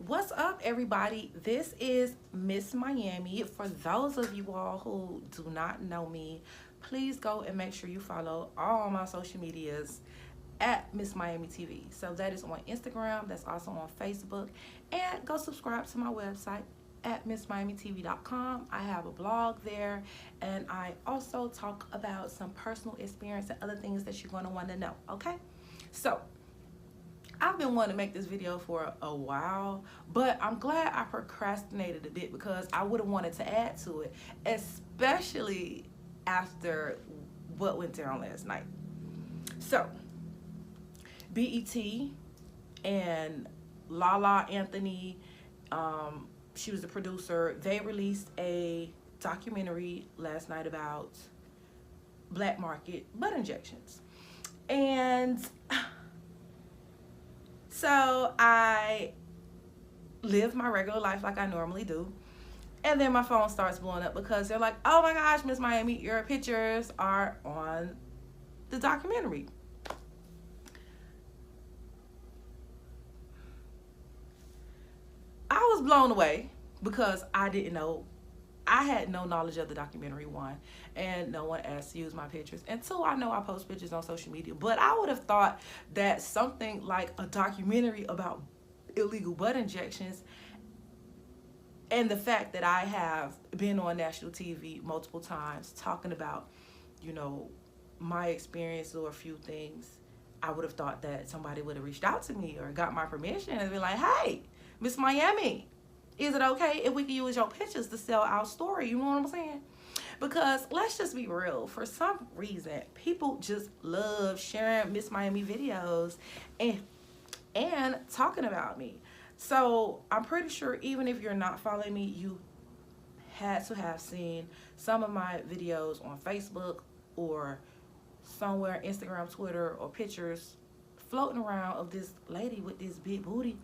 What's up, everybody? This is Miss Miami. For those of you all who do not know me, please go and make sure you follow all my social medias at Miss Miami TV. So that is on Instagram, that's also on Facebook, and go subscribe to my website at missmiamitv.com. I have a blog there, and I also talk about some personal experience and other things that you're going to want to know, okay? So I've been wanting to make this video for a while, but I'm glad I procrastinated a bit because I would have wanted to add to it, especially after what went down last night. So, BET and Lala Anthony, she was the producer, they released a documentary last night about black market butt injections. And so I live my regular life like I normally do. And then my phone starts blowing up because they're like, oh my gosh, Miss Miami, your pictures are on the documentary. I was blown away because I didn't know. I had no knowledge of the documentary, one, and no one asked to use my pictures. And two, I know I post pictures on social media, but I would have thought that something like a documentary about illegal butt injections, and the fact that I have been on national TV multiple times talking about, you know, my experience or a few things, I would have thought that somebody would have reached out to me or got my permission and be like, hey, Miss Miami, is it okay if we can use your pictures to sell our story? You know what I'm saying? Because let's just be real. For some reason, people just love sharing Miss Miami videos and talking about me. So I'm pretty sure even if you're not following me, you had to have seen some of my videos on Facebook or somewhere, Instagram, Twitter, or pictures floating around of this lady with this big booty.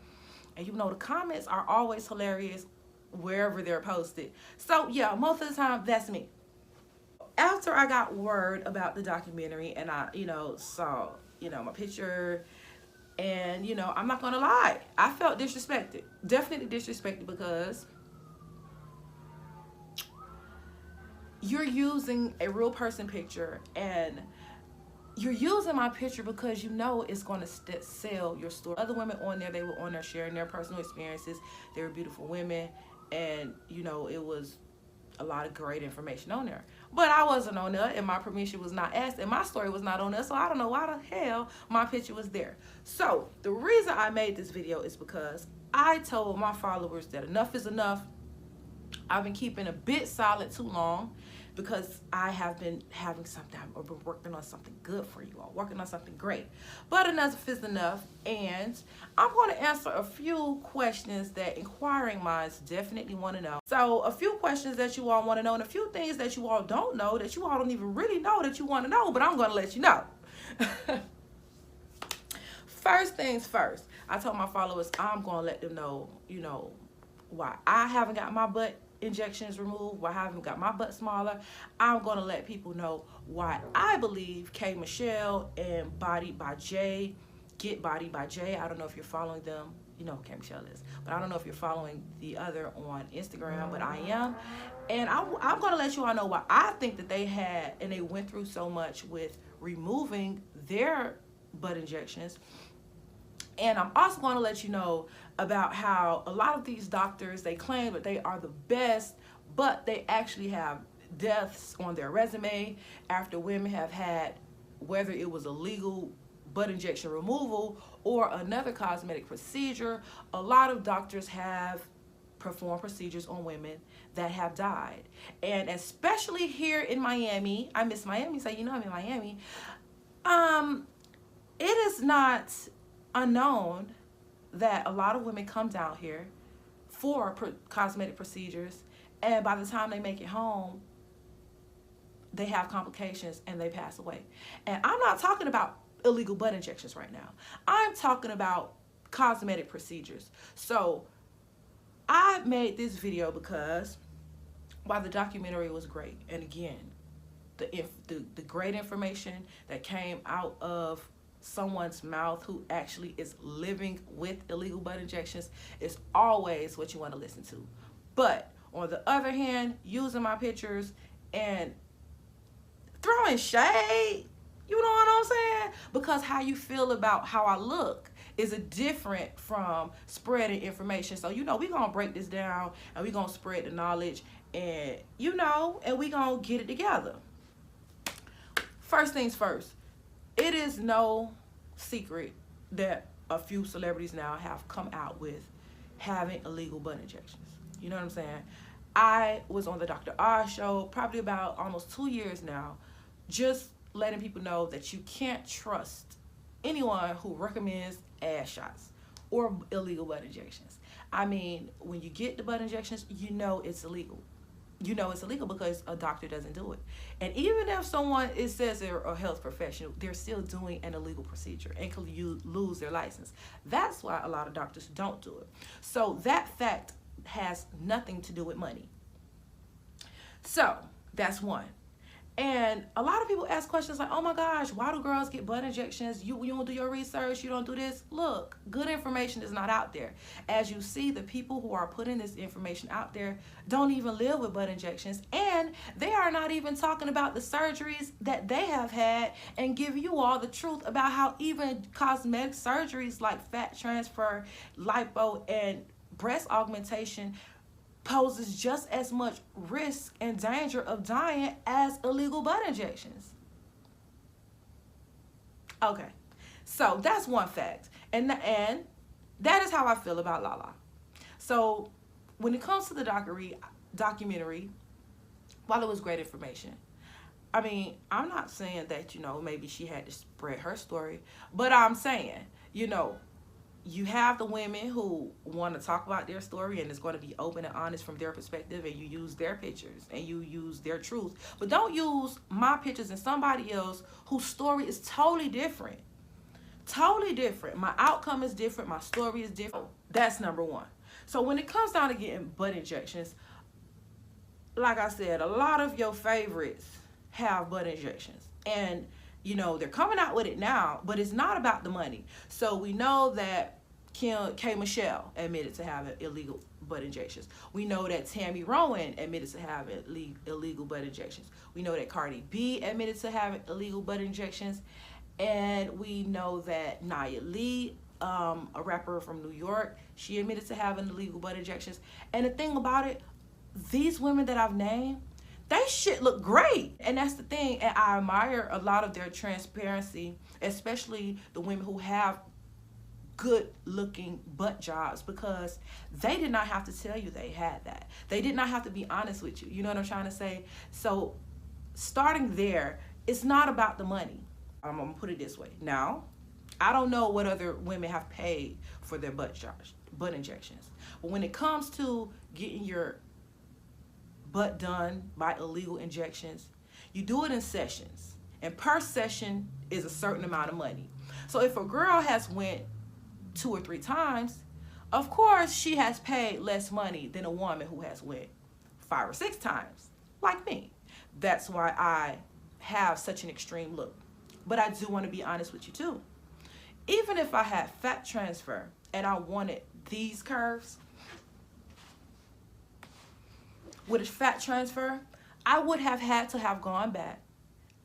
And you know the comments are always hilarious wherever they're posted. So yeah, most of the time that's me. After I got word about the documentary and I, saw, my picture, and I'm not gonna lie, I felt disrespected. Definitely disrespected because you're using a real person picture and you're using my picture because you know it's going to sell your story. Other women on there, they were on there sharing their personal experiences. They were beautiful women, and it was a lot of great information on there. But I wasn't on there, and my permission was not asked, and my story was not on there, so I don't know why the hell my picture was there. So the reason I made this video is because I told my followers that enough is enough. I've been keeping a bit silent too long because I have been having something, I've been working on something good for you all, working on something great. But enough is enough, and I'm going to answer a few questions that inquiring minds definitely want to know. So a few questions that you all want to know, and a few things that you all don't know, that you all don't even really know that you want to know, but I'm going to let you know. First things first, I told my followers I'm going to let them know, why I haven't got my butt injections removed, why I haven't got my butt smaller. I'm going to let people know why I believe K Michelle and Body by J, Get Body by J, I don't know if you're following them, you know who K Michelle is, but I don't know if you're following the other on Instagram, but I am. And I'm going to let you all know why I think that they had and they went through so much with removing their butt injections. And I'm also going to let you know about how a lot of these doctors, they claim that they are the best, but they actually have deaths on their resume after women have had, whether it was a legal butt injection removal or another cosmetic procedure. A lot of doctors have performed procedures on women that have died. And especially here in Miami, I miss Miami, so I'm in Miami. It is not unknown that a lot of women come down here for cosmetic procedures, and by the time they make it home, they have complications and they pass away. And I'm not talking about illegal butt injections right now. I'm talking about cosmetic procedures. So I made this video because while the documentary was great, and again, the great information that came out of someone's mouth who actually is living with illegal butt injections is always what you want to listen to. But on the other hand, using my pictures and throwing shade, you know what I'm saying? Because how you feel about how I look is a different from spreading information. So, we're going to break this down and we're going to spread the knowledge and, and we're going to get it together. First things first, it is no secret that a few celebrities now have come out with having illegal butt injections. You know what I'm saying? I was on the Dr. Oz show probably about almost 2 years now, just letting people know that you can't trust anyone who recommends ass shots or illegal butt injections. I mean, when you get the butt injections, it's illegal. It's illegal because a doctor doesn't do it. And even if someone, it says they're a health professional, they're still doing an illegal procedure and could lose their license. That's why a lot of doctors don't do it. So that fact has nothing to do with money. So that's one. And a lot of people ask questions like, oh my gosh, why do girls get butt injections? You don't do your research, you don't do this. Look, good information is not out there. As you see, the people who are putting this information out there don't even live with butt injections, and they are not even talking about the surgeries that they have had and give you all the truth about how even cosmetic surgeries like fat transfer, lipo, and breast augmentation poses just as much risk and danger of dying as illegal butt injections. Okay, so that's one fact, and that is how I feel about Lala. So when it comes to the documentary, while it was great information, I mean, I'm not saying that maybe she had to spread her story, but I'm saying you have the women who want to talk about their story and it's going to be open and honest from their perspective, and you use their pictures and you use their truth. But don't use my pictures and somebody else whose story is totally different. Totally different. My outcome is different. My story is different. That's number one. So when it comes down to getting butt injections, like I said, a lot of your favorites have butt injections. And they're coming out with it now, but it's not about the money. So we know that K. Michelle admitted to having illegal butt injections. We know that Tammy Rowan admitted to having illegal butt injections. We know that Cardi B admitted to having illegal butt injections. And we know that Nia Lee, a rapper from New York, she admitted to having illegal butt injections. And the thing about it, these women that I've named, they shit look great. And that's the thing. And I admire a lot of their transparency, especially the women who have good looking butt jobs, because they did not have to tell you they had that. They did not have to be honest with you. You know what I'm trying to say? So starting there, it's not about the money. I'm gonna put it this way. Now, I don't know what other women have paid for their butt injections. But when it comes to getting your butt done by illegal injections, you do it in sessions, and per session is a certain amount of money. So if a girl has went 2 or 3 times, of course she has paid less money than a woman who has went 5 or 6 times, like me. That's why I have such an extreme look. But I do want to be honest with you too. Even if I had fat transfer and I wanted these curves, with a fat transfer, I would have had to have gone back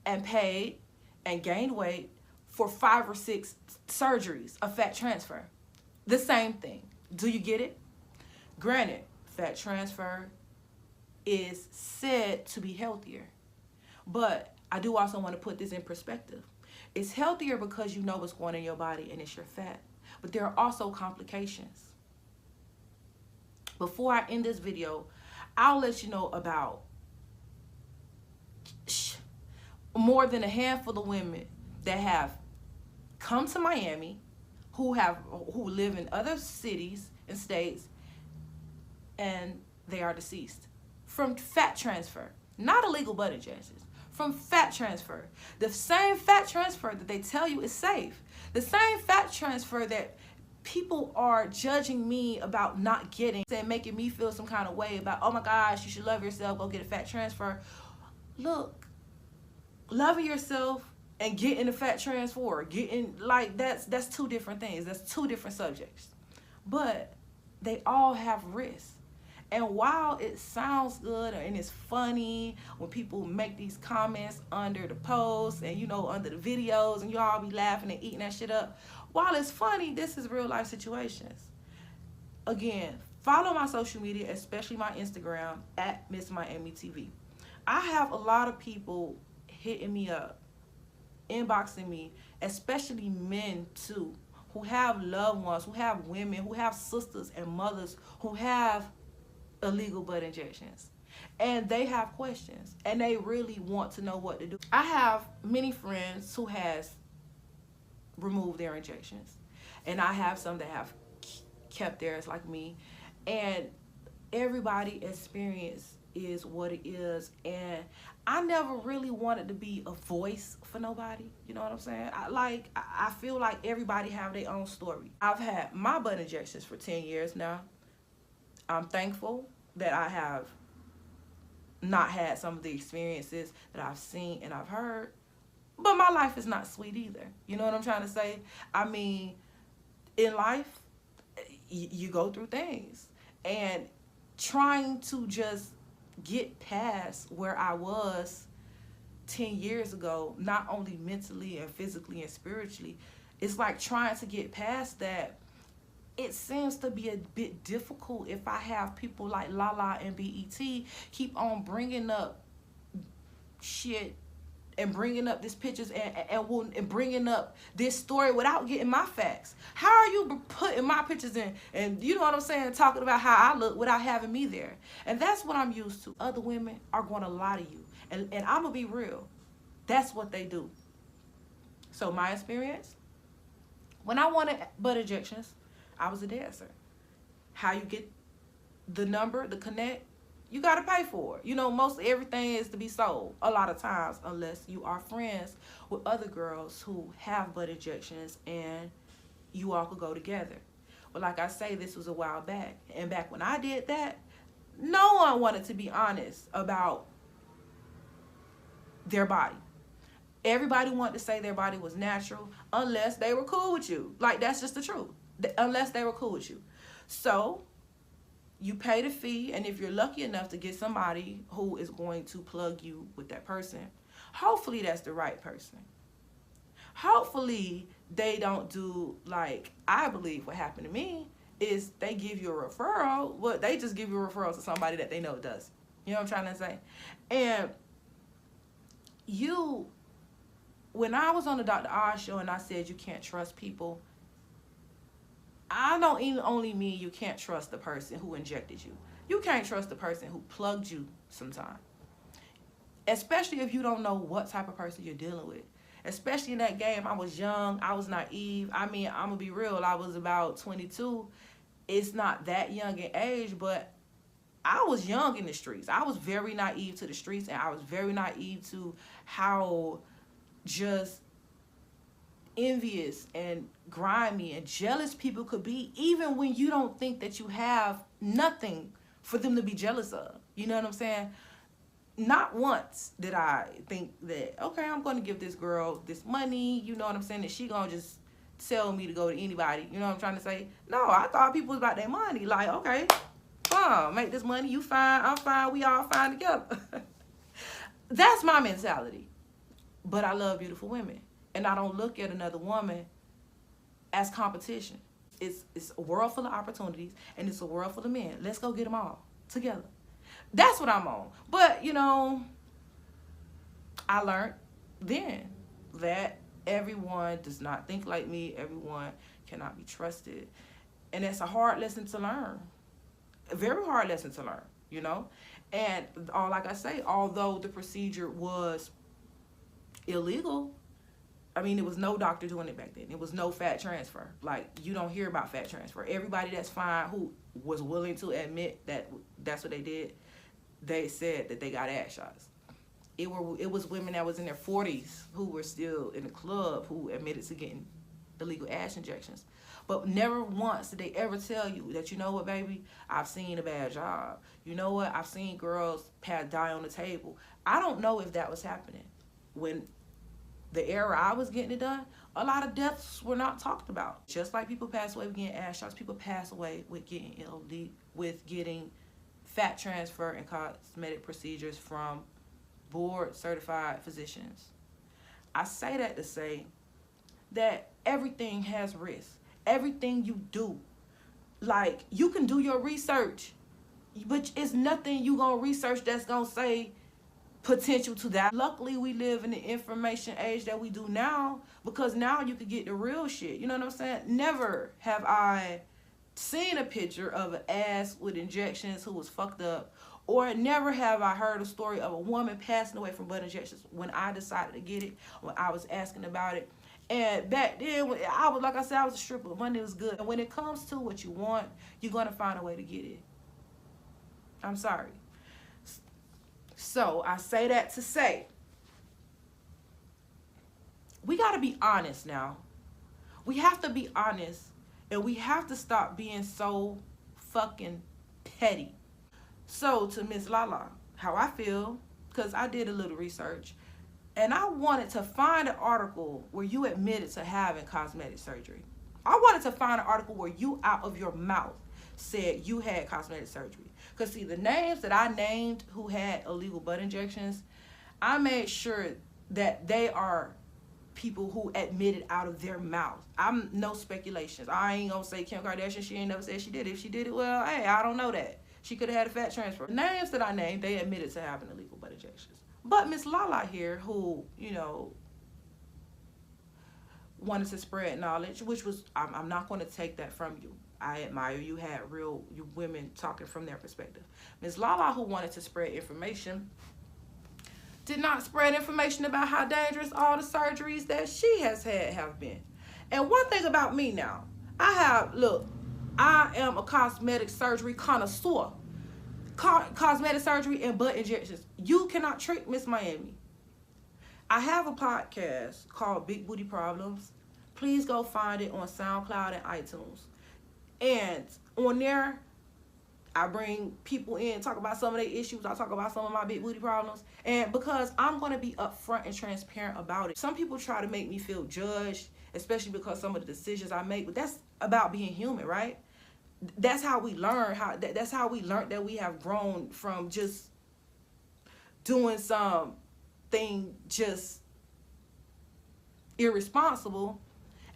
and paid and gained weight for 5 or 6 surgeries of fat transfer. The same thing. Do you get it? Granted, fat transfer is said to be healthier, but I do also want to put this in perspective. It's healthier because you know what's going in your body and it's your fat, but there are also complications. Before I end this video, I'll let you know about more than a handful of women that have come to Miami, who live in other cities and states, and they are deceased from fat transfer, not illegal butt injections, from fat transfer. The same fat transfer that they tell you is safe, the same fat transfer that people are judging me about not getting and making me feel some kind of way about, oh my gosh, you should love yourself, go get a fat transfer. Look, loving yourself and getting the fat transfer, getting like that's two different things. That's two different subjects. But they all have risks. And while it sounds good and it's funny when people make these comments under the posts and under the videos and you all be laughing and eating that shit up, while it's funny, this is real life situations. Again, follow my social media, especially my Instagram at Miss Miami TV. I have a lot of people hitting me up, inboxing me, especially men too, who have loved ones, who have women, who have sisters and mothers who have illegal butt injections. And they have questions and they really want to know what to do. I have many friends who has removed their injections. And I have some that have kept theirs like me. And everybody experience is what it is. And I never really wanted to be a voice for nobody. You know what I'm saying? I feel like everybody have their own story. I've had my butt injections for 10 years now. I'm thankful that I have not had some of the experiences that I've seen and I've heard. But my life is not sweet either. You know what I'm trying to say? I mean, in life, you go through things. And trying to just get past where I was 10 years ago, not only mentally and physically and spiritually, it's like trying to get past that. It seems to be a bit difficult if I have people like Lala and BET keep on bringing up shit and bringing up these pictures and bringing up this story without getting my facts. How are you putting my pictures in and you know what I'm saying, talking about how I look without having me there? And that's what I'm used to. Other women are going to lie to you. And I'm going to be real. That's what they do. So my experience, when I wanted butt injections, I was a dancer. How you get the number, the connect, you got to pay for it. Most everything is to be sold a lot of times unless you are friends with other girls who have butt injections and you all could go together. But like I say, this was a while back. And back when I did that, no one wanted to be honest about their body. Everybody wanted to say their body was natural unless they were cool with you. Like, that's just the truth. Unless they were cool with you. So you pay the fee, and if you're lucky enough to get somebody who is going to plug you with that person, hopefully that's the right person. Hopefully they don't do like I believe what happened to me is they give you a referral. Well, they just give you a referral to somebody that they know does. You know what I'm trying to say? And when I was on the Dr. Oz show and I said you can't trust people, I don't even only mean you can't trust the person who injected you. You can't trust the person who plugged you sometime. Especially if you don't know what type of person you're dealing with. Especially in that game, I was young, I was naive. I mean, I'm going to be real, I was about 22. It's not that young in age, but I was young in the streets. I was very naive to the streets, and I was very naive to how just envious and grimy and jealous people could be, even when you don't think that you have nothing for them to be jealous of. You know what I'm saying? Not once did I think that, okay, I'm going to give this girl this money, you know what I'm saying, that she going to just tell me to go to anybody. You know what I'm trying to say? No, I thought people was about their money. Like, okay, fine, make this money, you fine, I'm fine, we all fine together. That's my mentality. But I love beautiful women. And I don't look at another woman as competition. It's a world full of opportunities, and it's a world full of men. Let's go get them all together. That's what I'm on. But, I learned then that everyone does not think like me. Everyone cannot be trusted. And it's a hard lesson to learn. A very hard lesson to learn, And like I say, although the procedure was illegal, I mean, there was no doctor doing it back then. There was no fat transfer. Like, you don't hear about fat transfer. Everybody that's fine who was willing to admit that that's what they did, they said that they got ass shots. It was women that was in their 40s who were still in the club who admitted to getting illegal ass injections. But never once did they ever tell you that, you know what, baby, I've seen a bad job. You know what, I've seen girls die on the table. I don't know if that was happening when the era I was getting it done, a lot of deaths were not talked about. Just like people pass away with getting ass shots, people pass away with getting LD, with getting fat transfer and cosmetic procedures from board certified physicians. I say that to say that everything has risk. Everything you do, like, you can do your research, but it's nothing you gonna research that's gonna say potential to that. Luckily, we live in the information age that we do now, because now you can get the real shit. You know what I'm saying? Never have I seen a picture of an ass with injections who was fucked up, or never have I heard a story of a woman passing away from butt injections when I decided to get it, when I was asking about it. And back then, I was, like I said, I was a stripper. Money was good. And when it comes to what you want, you're going to find a way to get it. I'm sorry. So I say that to say, we got to be honest now. We have to be honest, and we have to stop being so fucking petty. So to Miss Lala, how I feel, because I did a little research, and I wanted to find an article where you admitted to having cosmetic surgery. I wanted to find an article where you out of your mouth said you had cosmetic surgery. Because see, the names that I named who had illegal butt injections, I made sure that they are people who admitted out of their mouth. I'm no speculations. I ain't gonna say Kim Kardashian, she ain't never said she did it. If she did it, well, hey, I don't know that. She could have had a fat transfer. The names that I named, they admitted to having illegal butt injections. But Miss Lala here, who, you know, wanted to spread knowledge, which was, I'm not going to take that from you. I admire you had you women talking from their perspective. Miss Lala, who wanted to spread information, did not spread information about how dangerous all the surgeries that she has had have been. And one thing about me now, I am a cosmetic surgery connoisseur. Cosmetic surgery and butt injections. You cannot trick Miss Miami. I have a podcast called Big Booty Problems. Please go find it on SoundCloud and iTunes. And on there, I bring people in, talk about some of their issues. I talk about some of my big booty problems. And because I'm going to be upfront and transparent about it. Some people try to make me feel judged, especially because some of the decisions I make. But that's about being human, right? That's how we learn. That's how we learned that we have grown from just doing something just irresponsible,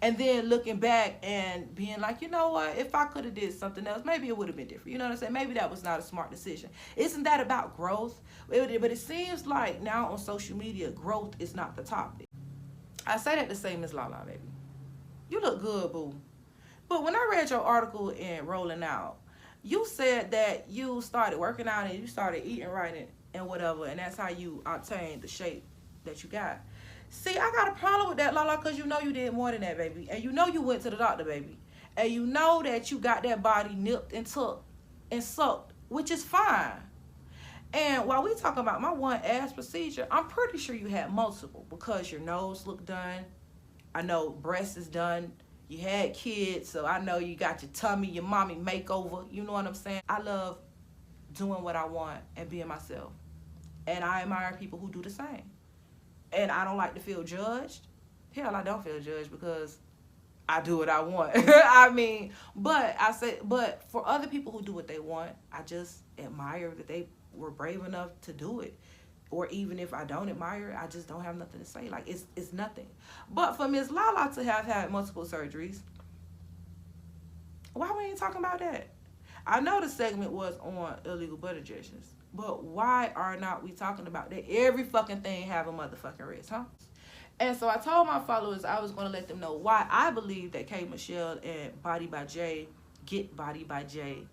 and then looking back and being like, you know what, if I could have did something else, maybe it would have been different. You know what I'm saying? Maybe that was not a smart decision. Isn't that about growth? But it seems like now on social media, growth is not the topic. I say that to say, Miss Lala, baby, you look good, boo. But when I read your article in Rolling Out, you said that you started working out and you started eating right and whatever, and that's how you obtained the shape that you got. See, I got a problem with that, Lala, because you know you did more than that, baby. And you know you went to the doctor, baby. And you know that you got that body nipped and tucked and sucked, which is fine. And while we talking about my one ass procedure, I'm pretty sure you had multiple, because your nose looked done. I know breast is done. You had kids, so I know you got your tummy, your mommy makeover. You know what I'm saying? I love doing what I want and being myself. And I admire people who do the same. And I don't like to feel judged. Hell, I don't feel judged because I do what I want. I mean, but for other people who do what they want, I just admire that they were brave enough to do it. Or even if I don't admire it, I just don't have nothing to say. Like, it's nothing. But for Miss Lala to have had multiple surgeries, why we ain't talking about that? I know the segment was on illegal butt injections, but why are not we talking about that? Every fucking thing have a motherfucking risk, huh? And so I told my followers I was going to let them know why I believe that K. Michelle and Body by J, Get Body by J,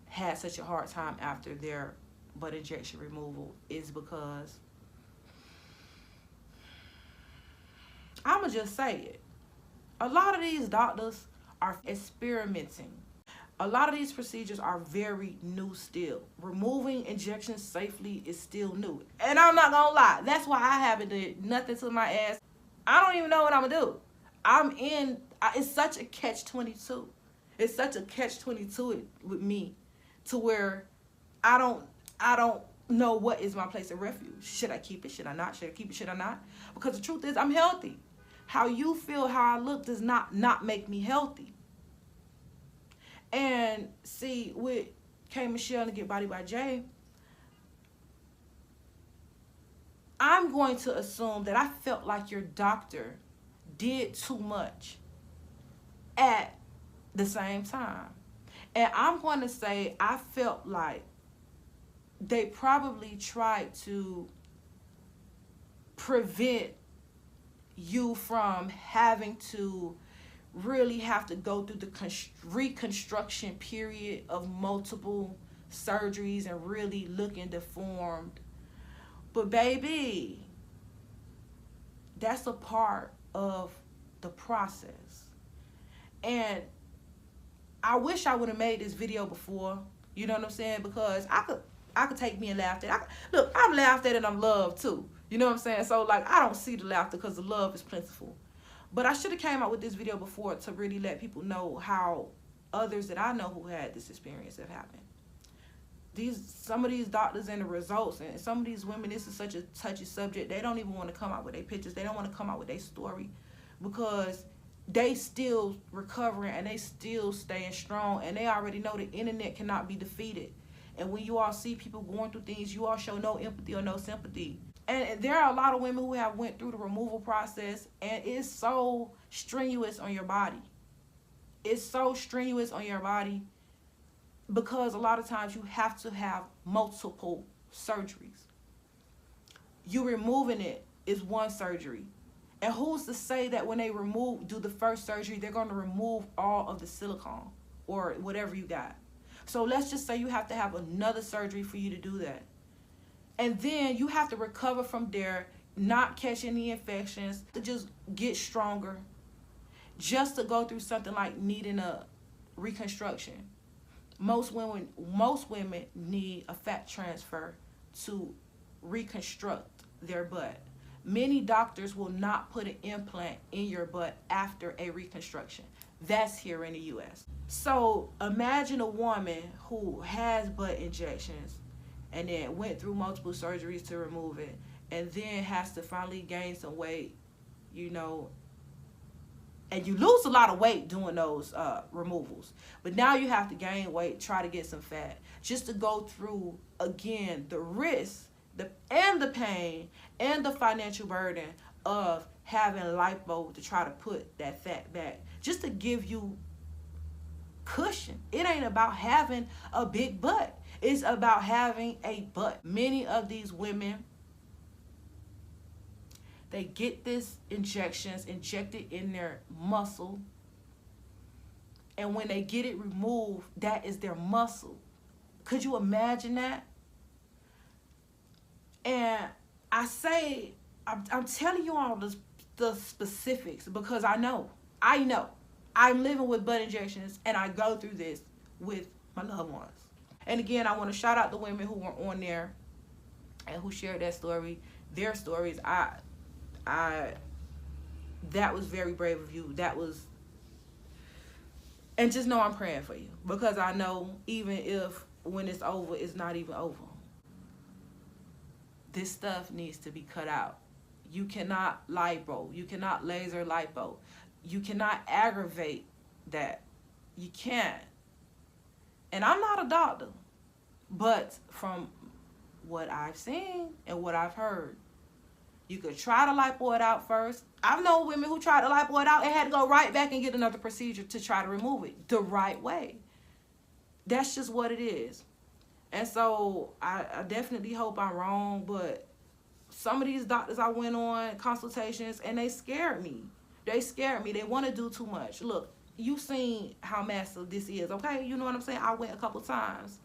had such a hard time after their butt injection removal is because I'ma just say it. A lot of these doctors are experimenting. A lot of these procedures are very new still. Removing injections safely is still new. And I'm not gonna lie, that's why I haven't did nothing to my ass. I don't even know what I'm gonna do. It's such a catch-22. It's such a catch-22 with me, to where I don't know what is my place of refuge. Should I keep it? Should I not? Should I keep it? Should I not? Because the truth is, I'm healthy. How you feel, how I look does not make me healthy. And see, with K. Michelle and Get Body by Jay, I'm going to assume that I felt like your doctor did too much at the same time. And I'm going to say I felt like they probably tried to prevent you from having to really have to go through the reconstruction period of multiple surgeries and really looking deformed. But baby, that's a part of the process. And I wish I would have made this video before, you know what I'm saying? Because I could take me and laugh at it. Look, I'm laughed at and I'm loved too. You know what I'm saying? So like, I don't see the laughter because the love is plentiful. But I should have came out with this video before to really let people know how others that I know who had this experience have happened. Some of these doctors and the results, and some of these women, this is such a touchy subject. They don't even want to come out with their pictures. They don't want to come out with their story because they still recovering and they still staying strong, and they already know the internet cannot be defeated. And when you all see people going through things, you all show no empathy or no sympathy. And there are a lot of women who have went through the removal process, and it's so strenuous on your body. It's so strenuous on your body because a lot of times you have to have multiple surgeries. You removing it is one surgery. And who's to say that when they do the first surgery, they're going to remove all of the silicone or whatever you got? So let's just say you have to have another surgery for you to do that. And then you have to recover from there, not catch any infections, to just get stronger, just to go through something like needing a reconstruction. Most women need a fat transfer to reconstruct their butt. Many doctors will not put an implant in your butt after a reconstruction. That's here in the U.S. So imagine a woman who has butt injections and then went through multiple surgeries to remove it, and then has to finally gain some weight, you know, and you lose a lot of weight doing those removals. But now you have to gain weight, try to get some fat, just to go through, again, the risk and the pain and the financial burden of having lipo to try to put that fat back, just to give you cushion. It ain't about having a big butt. It's about having a butt. Many of these women, they get this injections injected in their muscle, and when they get it removed, that is their muscle. Could you imagine that? And I'm telling you all the specifics because I know. I'm living with butt injections, and I go through this with my loved ones. And again, I want to shout out the women who were on there and who shared that story, their stories. That was very brave of you. And just know I'm praying for you, because I know even if when it's over, it's not even over. This stuff needs to be cut out. You cannot lipo. You cannot laser lipo. You cannot aggravate that. You can't. And I'm not a doctor, but from what I've seen and what I've heard, you could try to lipo it out first. I've known women who tried to lipo it out and had to go right back and get another procedure to try to remove it the right way. That's just what it is. And so I definitely hope I'm wrong, but some of these doctors I went on consultations and they scared me. They scared me. They want to do too much. Look, you've seen how massive this is, okay? You know what I'm saying? I went a couple times.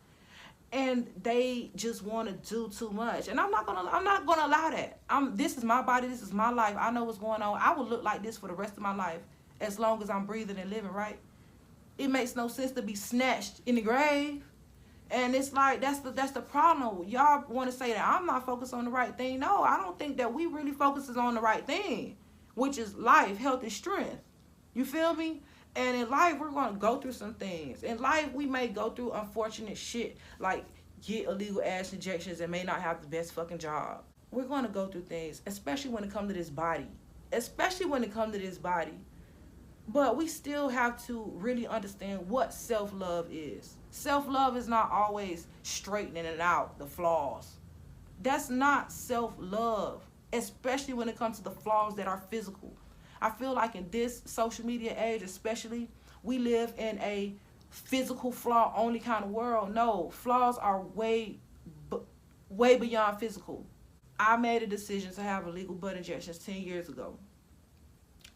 And they just want to do too much. And I'm not gonna allow that. This is my body, this is my life. I know what's going on. I will look like this for the rest of my life as long as I'm breathing and living, right? It makes no sense to be snatched in the grave. And it's like, that's the problem. Y'all want to say that I'm not focused on the right thing. No, I don't think that we really focuses on the right thing, which is life, health, and strength. You feel me? And in life, we're going to go through some things. In life, we may go through unfortunate shit, like get illegal ass injections and may not have the best fucking job. We're going to go through things, especially when it comes to this body. Especially when it comes to this body. But we still have to really understand what self-love is. Self-love is not always straightening it out, the flaws. That's not self-love, especially when it comes to the flaws that are physical. I feel like in this social media age especially, we live in a physical flaw only kind of world. No, flaws are way beyond physical. I made a decision to have illegal butt injections 10 years ago.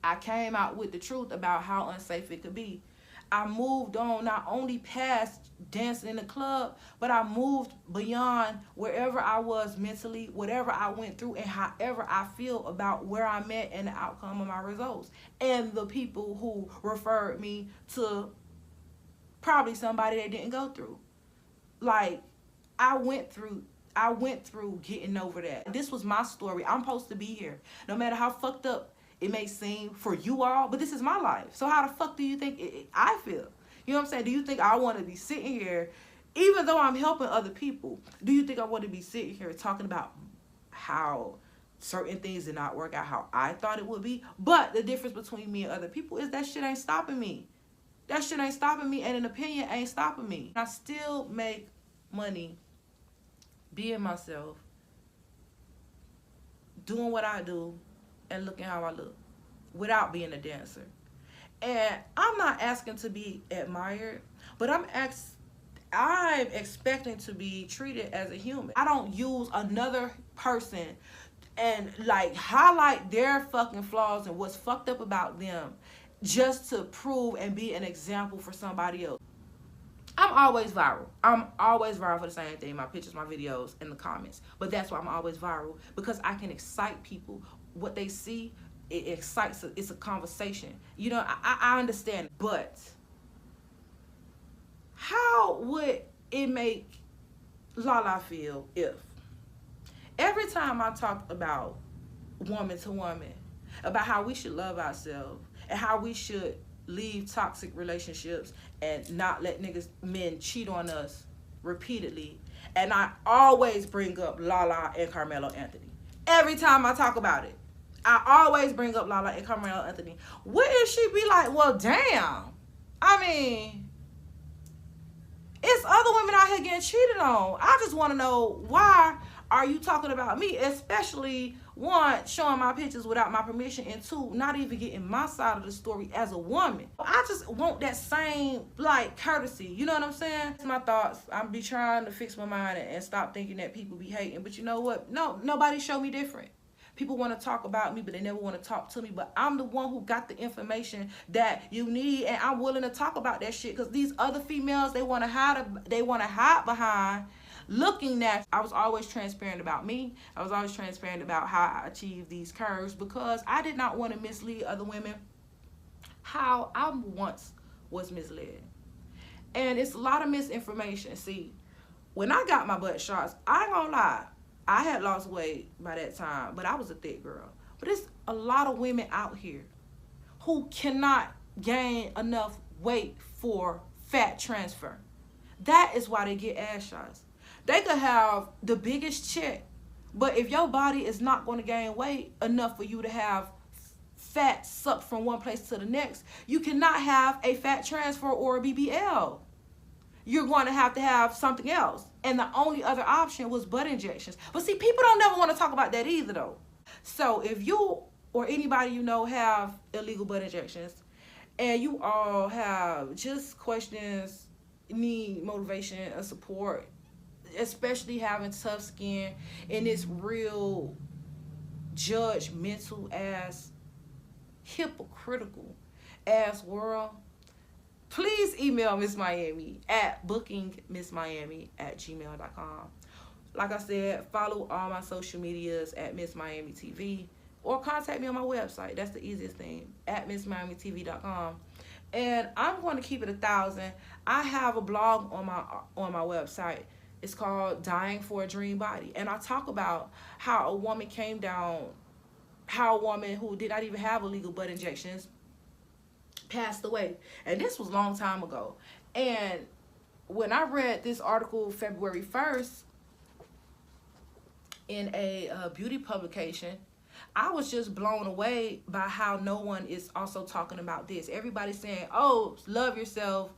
I came out with the truth about how unsafe it could be. I moved on not only past dancing in the club, but I moved beyond wherever I was mentally, whatever I went through, and however I feel about where I'm at and the outcome of my results. And the people who referred me to probably somebody that didn't go through. Like, I went through getting over that. This was my story. I'm supposed to be here. No matter how fucked up it may seem for you all, but this is my life. So how the fuck do you think I feel? You know what I'm saying? Do you think I want to be sitting here, even though I'm helping other people, do you think I want to be sitting here talking about how certain things did not work out how I thought it would be? But the difference between me and other people is that shit ain't stopping me. That shit ain't stopping me, and an opinion ain't stopping me. I still make money being myself, doing what I do, and looking how I look without being a dancer. And I'm not asking to be admired, but I'm expecting to be treated as a human. I don't use another person and like highlight their fucking flaws and what's fucked up about them just to prove and be an example for somebody else. I'm always viral. I'm always viral for the same thing. My pictures, my videos, and the comments. But that's why I'm always viral, because I can excite people. What they see, it excites. It's a conversation. You know, I understand. But how would it make Lala feel if every time I talk about woman to woman, about how we should love ourselves and how we should leave toxic relationships and not let men cheat on us repeatedly, and I always bring up Lala and Carmelo Anthony. Every time I talk about it, I always bring up Lala and Carmelo Anthony. Wouldn't she be like, well, damn, I mean, it's other women out here getting cheated on. I just want to know, why are you talking about me? Especially, one, showing my pictures without my permission, and two, not even getting my side of the story as a woman. I just want that same, like, courtesy. You know what I'm saying? It's my thoughts. I'm be trying to fix my mind and stop thinking that people be hating. But you know what? No, nobody show me different. People want to talk about me, but they never want to talk to me. But I'm the one who got the information that you need, and I'm willing to talk about that shit. Because these other females, they want to hide behind looking natural. I was always transparent about me. I was always transparent about how I achieved these curves, because I did not want to mislead other women how I once was misled. And it's a lot of misinformation. See, when I got my butt shots, I ain't gonna lie, I had lost weight by that time, but I was a thick girl. But it's a lot of women out here who cannot gain enough weight for fat transfer. That is why they get ass shots. They could have the biggest check, but if your body is not going to gain weight enough for you to have fat sucked from one place to the next, you cannot have a fat transfer or a BBL. You're going to have something else. And the only other option was butt injections. But see, people don't never want to talk about that either, though. So if you or anybody you know have illegal butt injections, and you all have just questions, need motivation and support, especially having tough skin in this real judgmental ass, hypocritical ass world, please email Miss Miami at bookingmissmiami@gmail.com. Like I said, follow all my social medias at Miss Miami TV, or contact me on my website. That's the easiest thing, at missmiamitv.com. And I'm going to keep it 1,000. I have a blog on my website. It's called Dying for a Dream Body. And I talk about how a woman came down, how a woman who did not even have illegal butt injections passed away. And this was a long time ago. And when I read this article February 1st in a beauty publication, I was just blown away by how no one is also talking about this. Everybody's saying, oh, love yourself,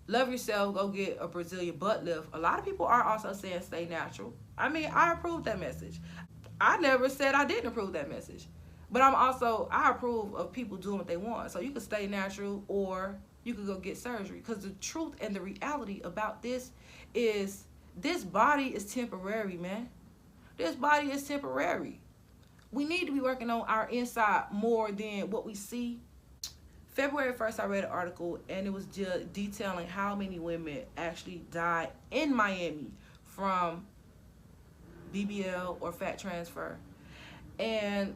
go get a Brazilian butt lift. A lot of people are also saying stay natural. I mean, I approve that message. I never said I didn't approve that message. But I approve of people doing what they want. So you can stay natural or you could go get surgery. Because the truth and the reality about this is this body is temporary, man. This body is temporary. We need to be working on our inside more than what we see. February 1st, I read an article and it was just detailing how many women actually died in Miami from BBL or fat transfer. And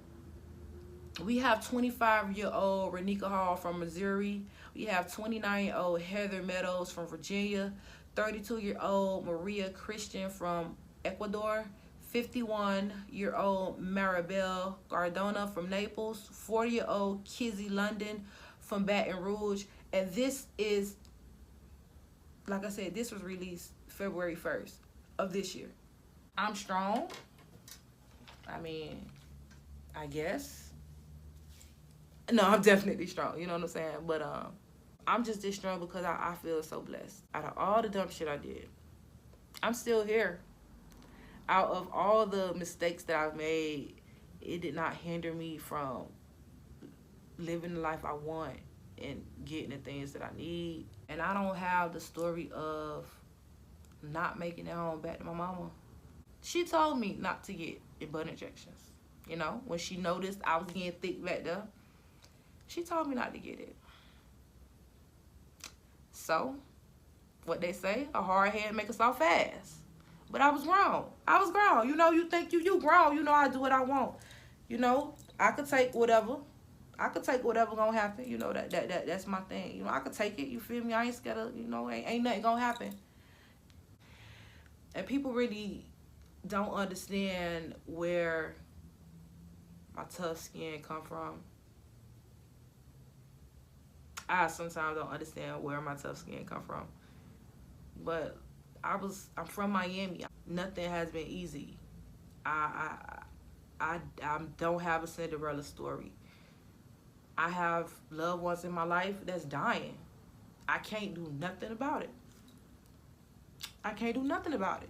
we have 25-year-old Renika Hall from Missouri. We have 29-year-old Heather Meadows from Virginia. 32-year-old Maria Christian from Ecuador. 51-year-old Maribel Cardona from Naples. 40-year-old Kizzy London from Baton Rouge. And this is, like I said, this was released February 1st of this year. I'm strong. I mean, I guess. No, I'm definitely strong. You know what I'm saying? But I'm just this strong because I feel so blessed. Out of all the dumb shit I did, I'm still here. Out of all the mistakes that I've made, it did not hinder me from living the life I want and getting the things that I need. And I don't have the story of not making it home back to my mama. She told me not to get butt injections. You know, when she noticed I was getting thick back there, she told me not to get it. So, what they say, a hard head make a soft ass. But I was wrong. I was grown. You know, you think you grown. You know, I do what I want. You know, I could take whatever. I could take whatever gonna happen. You know, that's my thing. You know, I could take it. You feel me? I ain't scared of, you know, ain't nothing gonna happen. And people really don't understand where my tough skin come from. I sometimes don't understand where my tough skin come from. But I'm from Miami. Nothing has been easy. I don't have a Cinderella story. I have loved ones in my life that's dying. I can't do nothing about it. I can't do nothing about it.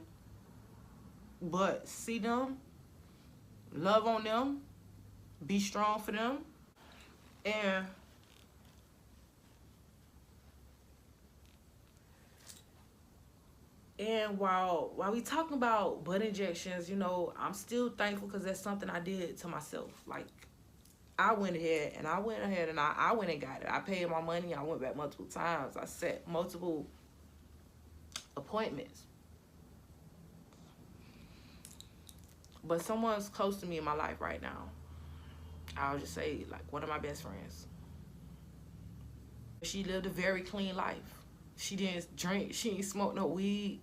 But see them, love on them, be strong for them, and while we talking about butt injections, you know, I'm still thankful because that's something I did to myself. Like, I went ahead and I went and got it. I paid my money. I went back multiple times. I set multiple appointments. But someone's close to me in my life right now. I'll just say, like, one of my best friends. She lived a very clean life. She didn't drink. She didn't smoke no weed.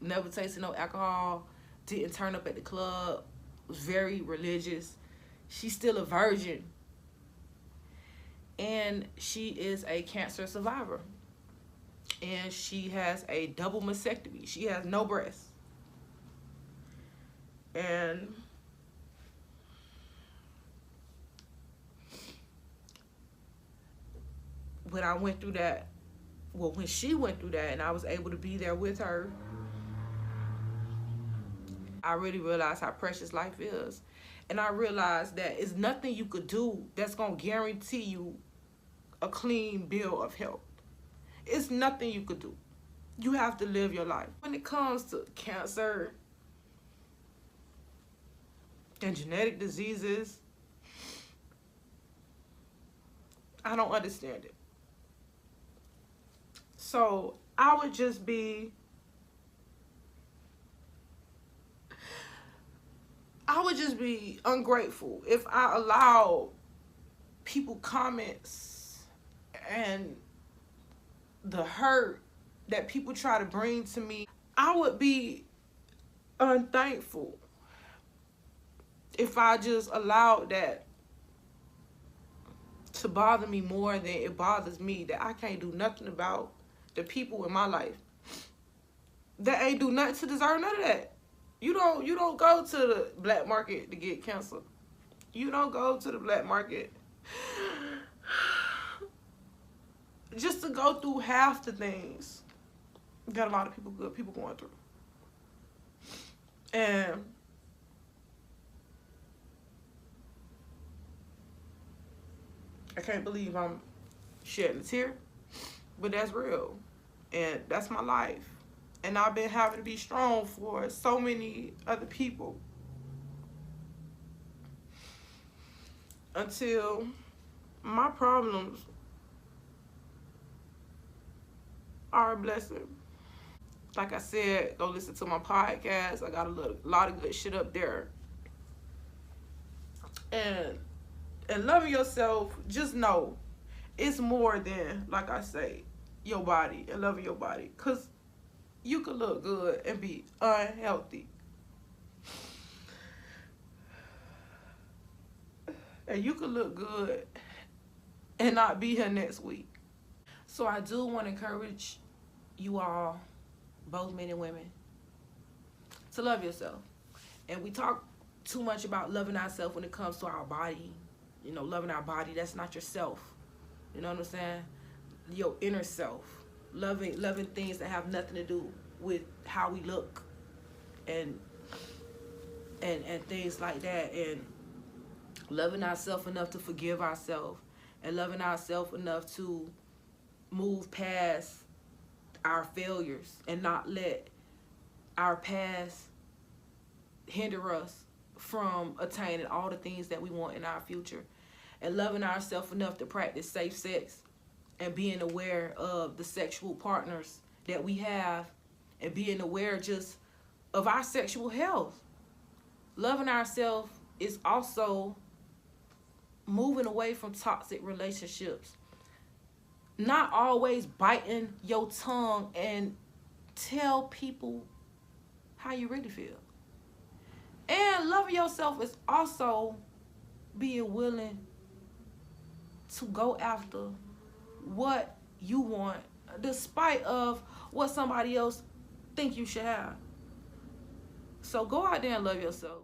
Never tasted no alcohol. Didn't turn up at the club. Was very religious. She's still a virgin. And she is a cancer survivor. And she has a double mastectomy. She has no breasts. And when I went through that, well, when she went through that and I was able to be there with her, I really realized how precious life is. And I realized that it's nothing you could do that's going to guarantee you a clean bill of health. It's nothing you could do. You have to live your life. When it comes to cancer and genetic diseases, I don't understand it. So I would just be ungrateful if I allow people comments and the hurt that people try to bring to me. I would be unthankful if I just allowed that to bother me more than it bothers me, that I can't do nothing about the people in my life. that ain't do nothing to deserve none of that. You don't go to the black market to get cancer. You don't go to the black market just to go through half the things. Got a lot of good people going through. And I can't believe I'm shedding a tear, but that's real. And that's my life. And I've been having to be strong for so many other people until my problems are a blessing. Like I said, go listen to my podcast. I got a lot of good shit up there. And loving yourself, just know it's more than, like I say, your body and loving your body. Because you could look good and be unhealthy. And you could look good and not be here next week. So I do want to encourage you all, both men and women, to love yourself. And we talk too much about loving ourselves when it comes to our body. You know, loving our body, that's not yourself. You know what I'm saying? Your inner self. Loving things that have nothing to do with how we look and things like that. And loving ourselves enough to forgive ourselves, and loving ourselves enough to move past our failures and not let our past hinder us from attaining all the things that we want in our future. And loving ourselves enough to practice safe sex and being aware of the sexual partners that we have, and being aware just of our sexual health. Loving ourselves is also moving away from toxic relationships. Not always biting your tongue and tell people how you really feel. And loving yourself is also being willing to go after what you want, despite of what somebody else think you should have. So go out there and love yourself.